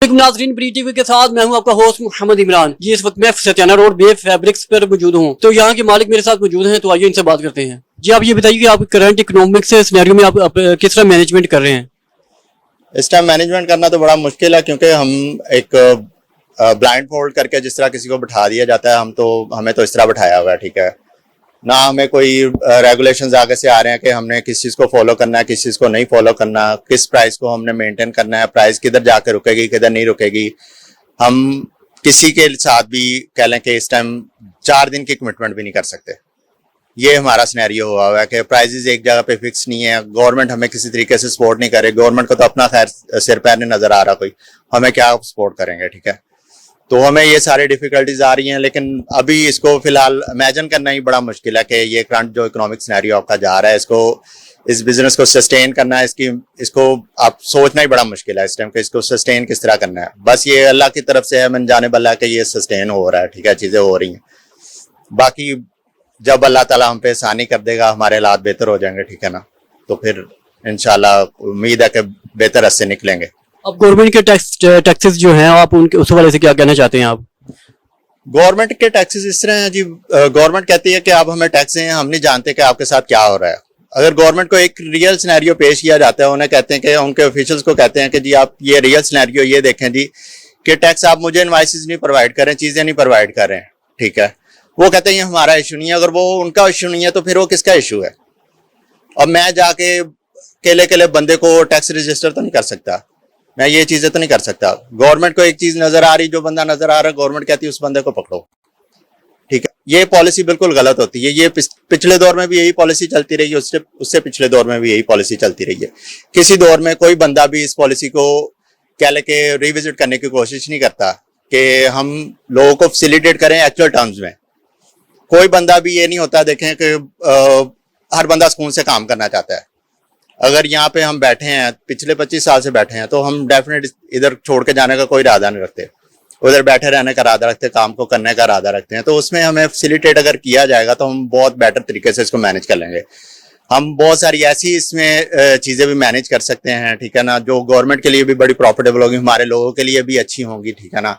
अस्सलाम नाज़रीन, ब्री टीवी के साथ मैं हूं आपका होस्ट मोहम्मद इमरान जी। इस वक्त मैं सत्याना रोड बे फैब्रिक्स पर मौजूद हूं। तो यहाँ के मालिक मेरे साथ मौजूद हैं, तो आइए इनसे बात करते हैं। जी आप ये बताइए कि आप करंट इकोनॉमिक सिनेरियो में आप किस तरह मैनेजमेंट कर रहे हैं? इस टाइम मैनेजमेंट करना तो बड़ा मुश्किल है, क्योंकि हम एक ब्लाइंड फोल्ड करके जिस तरह किसी को बिठा दिया जाता है, हमें तो इस तरह बिठाया हुआ है, ठीक है ना। हमें कोई रेगुलेशंस आगे से आ रहे हैं कि हमने किस चीज़ को फॉलो करना है, किस चीज़ को नहीं फॉलो करना, किस प्राइस को हमने मेंटेन करना है, प्राइस किधर जाकर रुकेगी किधर नहीं रुकेगी। हम किसी के साथ भी कह लें कि इस टाइम 4 दिन की कमिटमेंट भी नहीं कर सकते। ये हमारा सिनेरियो हुआ है कि प्राइजेस एक जगह पे फिक्स नहीं है। गवर्नमेंट हमें किसी तरीके से सपोर्ट नहीं करे। गवर्नमेंट को तो अपना खैर सिर पैर नहीं नजर आ रहा कोई, हमें क्या सपोर्ट करेंगे, ठीक है। तो हमें ये सारी डिफिकल्टीज आ रही हैं, लेकिन अभी इसको फिलहाल इमेजिन करना ही बड़ा मुश्किल है कि ये करंट जो इकोनॉमिक सिनेरियो आपका जा रहा है, इस बिजनेस को सस्टेन करना है, इसको आप सोचना ही बड़ा मुश्किल है इस टाइम कि इसको सस्टेन किस तरह करना है। बस ये अल्लाह की तरफ से है, मन जाने वाला है कि ये सस्टेन हो रहा है, ठीक है, चीजें हो रही हैं। बाकी जब अल्लाह ताला हम पे आसानी कर देगा, हमारे हालात बेहतर हो जाएंगे, ठीक है ना, तो फिर इंशाल्लाह उम्मीद है कि बेहतर रास्ते निकलेंगे। अब गवर्नमेंट के टैक्सेस जो हैं, आप उनके उस हवाले से क्या कहना चाहते हैं आप? गवर्नमेंट के टैक्सेस इस तरह हैं जी, गवर्नमेंट कहती है कि आप हमें टैक्स हैं, हम नहीं जानते कि आपके साथ क्या हो रहा है। अगर गवर्नमेंट को एक रियल सिनेरियो पेश किया जाता है, उन्हें कहते हैं कि उनके ऑफिशियल्स को कहते हैं कि जी आप ये रियल सिनेरियो ये देखें जी कि टैक्स आप मुझे इनवाइसेस नहीं प्रोवाइड कर रहे हैं, चीजें नहीं प्रोवाइड कर रहे हैं, ठीक है। वो कहते हैं ये हमारा इशू नहीं है। अगर वो उनका इशू नहीं है तो फिर वो किसका इशू है? अब मैं जाके केले बंदे को टैक्स रजिस्टर तो नहीं कर सकता, मैं ये चीजें तो नहीं कर सकता। गवर्नमेंट को एक चीज नजर आ रही, जो बंदा नजर आ रहा है, गवर्नमेंट कहती है उस बंदे को पकड़ो, ठीक है। ये पॉलिसी बिल्कुल गलत होती है। ये पिछले दौर में भी यही पॉलिसी चलती रही है, उससे पिछले दौर में भी यही पॉलिसी चलती रही है। किसी दौर में कोई बंदा भी इस पॉलिसी को क्या लेके रिविजिट करने की कोशिश नहीं करता कि हम लोगों को फैसिलिटेट करें एक्चुअल टर्म्स में। कोई बंदा भी ये नहीं होता, देखें कि हर बंदा सुकून से काम करना चाहता है। अगर यहाँ पे हम बैठे हैं, पिछले 25 साल से बैठे हैं, तो हम डेफिनेट इधर छोड़ के जाने का कोई इरादा नहीं रखते, उधर बैठे रहने का इरादा रखते, काम को करने का इरादा रखते हैं। तो उसमें हमें फैसिलिटेट अगर किया जाएगा तो हम बहुत बेटर तरीके से इसको मैनेज कर लेंगे। हम बहुत सारी ऐसी इसमें चीजें भी मैनेज कर सकते हैं, ठीक है ना, जो गवर्नमेंट के लिए भी बड़ी प्रॉफिटेबल होगी, हमारे लोगों के लिए भी अच्छी होंगी, ठीक है ना,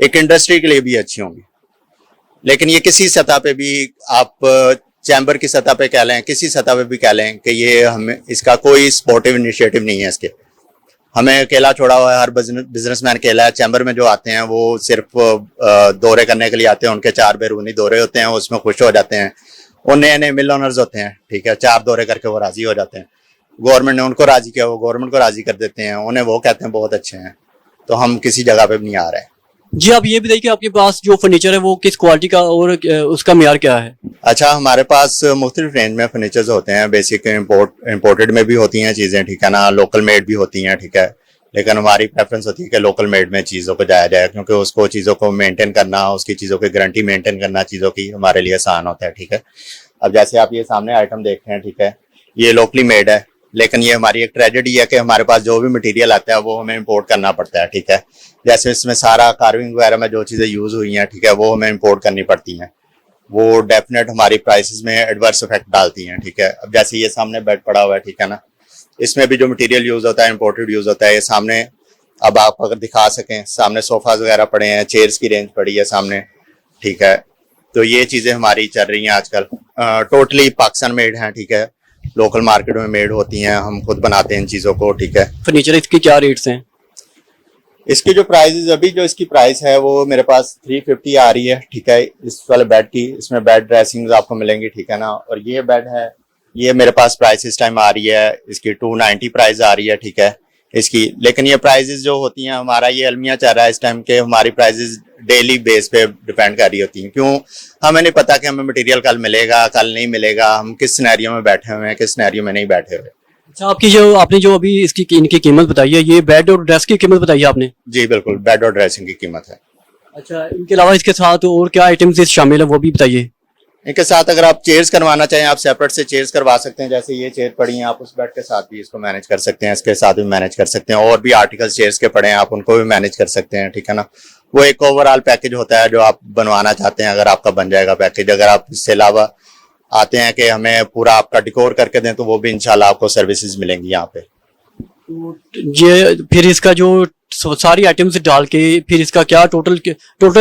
एक इंडस्ट्री के लिए भी अच्छी होंगी। लेकिन ये किसी सतह पे भी, आप चैम्बर की सतह पे कह लें, किसी सतह पे भी कह लें कि ये हमें इसका कोई सपोर्टिव इनिशिएटिव नहीं है। इसके हमें अकेला छोड़ा हुआ है, हर बिजनेसमैन अकेला है। चैम्बर में जो आते हैं वो सिर्फ दौरे करने के लिए आते हैं, उनके 4 बैरूनी दौरे होते हैं, उसमें खुश हो जाते हैं। वो नए नए मिल ओनर्स होते हैं, ठीक है, 4 दौरे करके वो राजी हो जाते हैं। गवर्नमेंट ने उनको राजी किया, वो गवर्नमेंट को राजी कर देते हैं, उन्हें वो कहते हैं बहुत अच्छे हैं। तो हम किसी जगह पे भी नहीं आ रहे हैं। जी आप ये बताइए कि आपके पास जो फर्नीचर है वो किस क्वालिटी का और उसका मेयार क्या है? अच्छा, हमारे पास मुख्तलिफ रेंज में फर्नीचर्स होते हैं। बेसिक इम्पोर्टेड में भी होती हैं चीज़ें, ठीक है ना, लोकल मेड भी होती हैं, ठीक है। लेकिन हमारी प्रेफरेंस होती है कि लोकल मेड में चीज़ों को जाया जाए, क्योंकि उसको चीज़ों को मेंटेन करना, उसकी चीज़ों की गारंटी मेंटेन करना चीज़ों की हमारे लिए आसान होता है, ठीक है। अब जैसे आप ये सामने आइटम देख रहे हैं, ठीक है, ये लोकली मेड है, लेकिन ये हमारी एक ट्रेजेडी है कि हमारे पास जो भी मटेरियल आता है वो हमें इंपोर्ट करना पड़ता है, ठीक है। जैसे इसमें सारा कार्विंग वगैरह में जो चीज़ें यूज़ हुई हैं, ठीक है, वो हमें इंपोर्ट करनी पड़ती हैं। वो डेफिनेट हमारी प्राइसेस में एडवर्स इफेक्ट डालती हैं, ठीक है। अब जैसे ये सामने बेड पड़ा हुआ है, ठीक है ना, इसमें भी जो मटेरियल यूज़ होता है इंपोर्टेड यूज़ होता है। ये सामने, अब आप अगर दिखा सकें, सामने सोफाज वगैरह पड़े हैं, चेयर्स की रेंज पड़ी है सामने, ठीक है। तो ये चीज़ें हमारी चल रही हैं आजकल, टोटली पाकिस्तान मेड हैं, ठीक है, लोकल मार्केट में मेड होती हैं, हम खुद बनाते हैं इन चीज़ों को, ठीक है। फर्नीचर इसके क्या रेट्स हैं? इसकी जो प्राइस अभी जो इसकी प्राइस है वो मेरे पास 350 आ रही है, ठीक है, इस वाले बेड की। इसमें बेड ड्रेसिंग्स आपको मिलेंगी, ठीक है ना। और ये बेड है, ये मेरे पास प्राइस इस टाइम आ रही है, इसकी 290 प्राइस आ रही है, ठीक है इसकी। लेकिन ये प्राइजेस जो होती हैं, हमारा ये अलमिया चाह रहा है इस टाइम के हमारी प्राइजेस डेली बेस पे डिपेंड कर रही होती हैं। क्यों? हमें नहीं पता कि हमें मटेरियल कल मिलेगा, कल नहीं मिलेगा, हम किस सिनेरियो में बैठे हुए हैं, किस सिनेरियो में नहीं बैठे हुए। अच्छा, आपने जो अभी इनकी कीमत बताई है, ये बेड और ड्रेस की कीमत बताई है आपने? जी बिल्कुल, बेड और ड्रेसिंग की कीमत है। अच्छा, इनके अलावा इसके साथ और क्या आइटम्स शामिल है वो भी बताइए। इनके साथ अगर आप चेयर्स करवाना चाहें, आप सेपरेट से चेयर्स करवा सकते हैं। जैसे ये चेयर पड़ी हैं, आप उस बेड के साथ भी इसको मैनेज कर सकते हैं, इसके साथ भी मैनेज कर सकते हैं। और भी आर्टिकल्स चेयर्स के पड़े हैं, आप उनको भी मैनेज कर सकते हैं, ठीक है ना। वो एक ओवरऑल पैकेज होता है जो आप बनवाना चाहते हैं, अगर आपका बन जाएगा पैकेज। अगर आप इससे अलावा आते हैं कि हमें पूरा आपका डिकोर करके दें, तो वो भी इंशाल्लाह आपको सर्विसेज मिलेंगी यहाँ पे। ये फिर इसका जो सारी आइटम्स डाल के फिर इसका क्या टोटल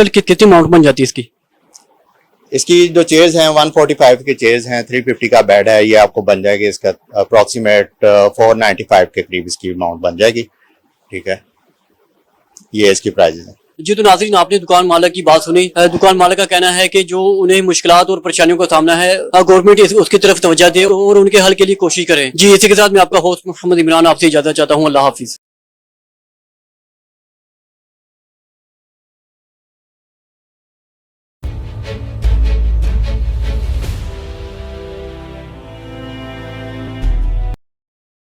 कितनी अमाउंट बन जाती है इसकी? इसकी जो चेयर्स हैं 145 की चेयर्स हैं, 350 का बेड है, ये आपको बन जाएगी इसका अप्रोक्सीमेट 495 के करीब इसकी अमाउंट बन जाएगी। ठीक है, ये इसकी प्राइजेस हैं। जी तो नाज़रीन, आपने दुकान मालिक की बात सुनी। दुकान मालिक का कहना है कि जो उन्हें मुश्किलात और परेशानियों का सामना है, गवर्नमेंट उसकी तरफ तवज्जो दे और उनके हल के लिए कोशिश करें। जी, इसी के साथ मैं आपका होस्ट मोहम्मद इमरान आपसे इजाजत चाहता हूँ। अल्लाह हाफिज।